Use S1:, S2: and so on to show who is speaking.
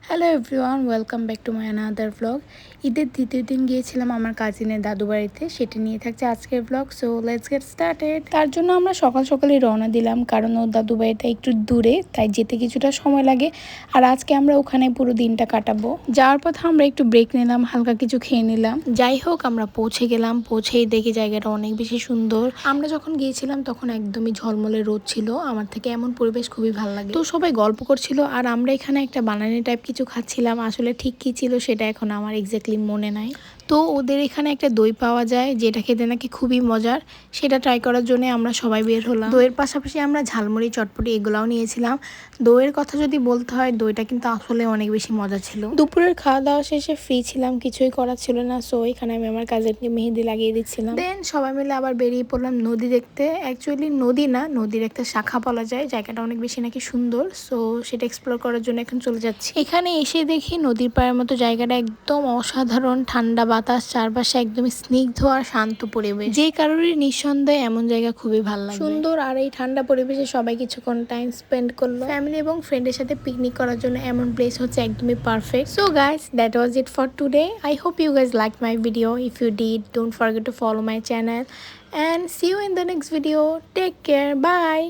S1: Hello everyone, welcome back to my another blog. ঈদের দ্বিতীয় দিন গিয়েছিলাম আমার কাজিনের দাদু বাড়িতে, সেটা নিয়ে থাকছে আজকের blog. So let's get started. তার জন্য আমরা সকাল সকালই রওনা দিলাম, কারণ ওর দাদু বাড়িটা একটু দূরে, তাই যেতে কিছুটা সময় লাগে। আর আজকে আমরা ওখানে পুরো দিনটা কাটাবো। যাওয়ার পথে আমরা একটু ব্রেক নিলাম, হালকা কিছু খেয়ে নিলাম। যাই হোক, আমরা পৌঁছে গেলাম। পৌঁছেই দেখি জায়গাটা অনেক বেশি সুন্দর। আমরা যখন গিয়েছিলাম তখন একদমই ঝলমলে রোদ ছিল। আমার থেকে এমন পরিবেশ খুবই ভালো লাগে। তো সবাই গল্প করছিল আর আমরা এখানে একটা বানানি টাইপ কিছু খাচ্ছিলাম। আসলে ঠিক কি ছিল সেটা এখন আমার এক্স্যাক্টলি মনে নাই। তো ওদের এখানে একটা দই পাওয়া যায়, যেটা খেতে নাকি খুবই মজার। সেটা ট্রাই করার জন্য আমরা সবাই বের হলাম। দইয়ের পাশাপাশি আমরা ঝালমুড়ি, চটপটি এগুলাও নিয়েছিলাম। দইয়ের কথা যদি বলতে হয়, দইটা কিন্তু আসলে অনেক বেশি মজা ছিল। দুপুরের খাওয়া দাওয়া শেষে ফ্রি ছিলাম, কিছুই করার ছিল না। সো এখানে আমি আমার কাজিনকে মেহেদি লাগিয়ে দিচ্ছিলাম। দেন সবাই মিলে আবার বেরিয়ে পড়লাম নদী দেখতে। অ্যাকচুয়ালি নদী না, নদীর একটা শাখা বলা যায়। জায়গাটা অনেক বেশি নাকি সুন্দর। সো সেটা এক্সপ্লোর করার জন্য এখন চলে যাচ্ছি। এখানে এসে দেখি নদীর পাড়ের মতো জায়গাটা একদম অসাধারণ। ঠান্ডা বাতাস, চারপাশে একদম স্নিগ্ধ আর শান্ত পরিবেশ। যে কারোরই নিঃসন্দেহে এমন জায়গা খুবই ভালো লাগে, সুন্দর। আর এই ঠান্ডা পরিবেশে সবাই কিছুক্ষণ টাইম স্পেন্ড করলো। ফ্যামিলি এবং ফ্রেন্ডের সাথে পিকনিক করার জন্য এমন প্লেস হচ্ছে একদমই perfect. So guys, that was it for today. I hope you guys like my video. If you did, don't forget to follow my channel and see you in the next video. Take care. Bye.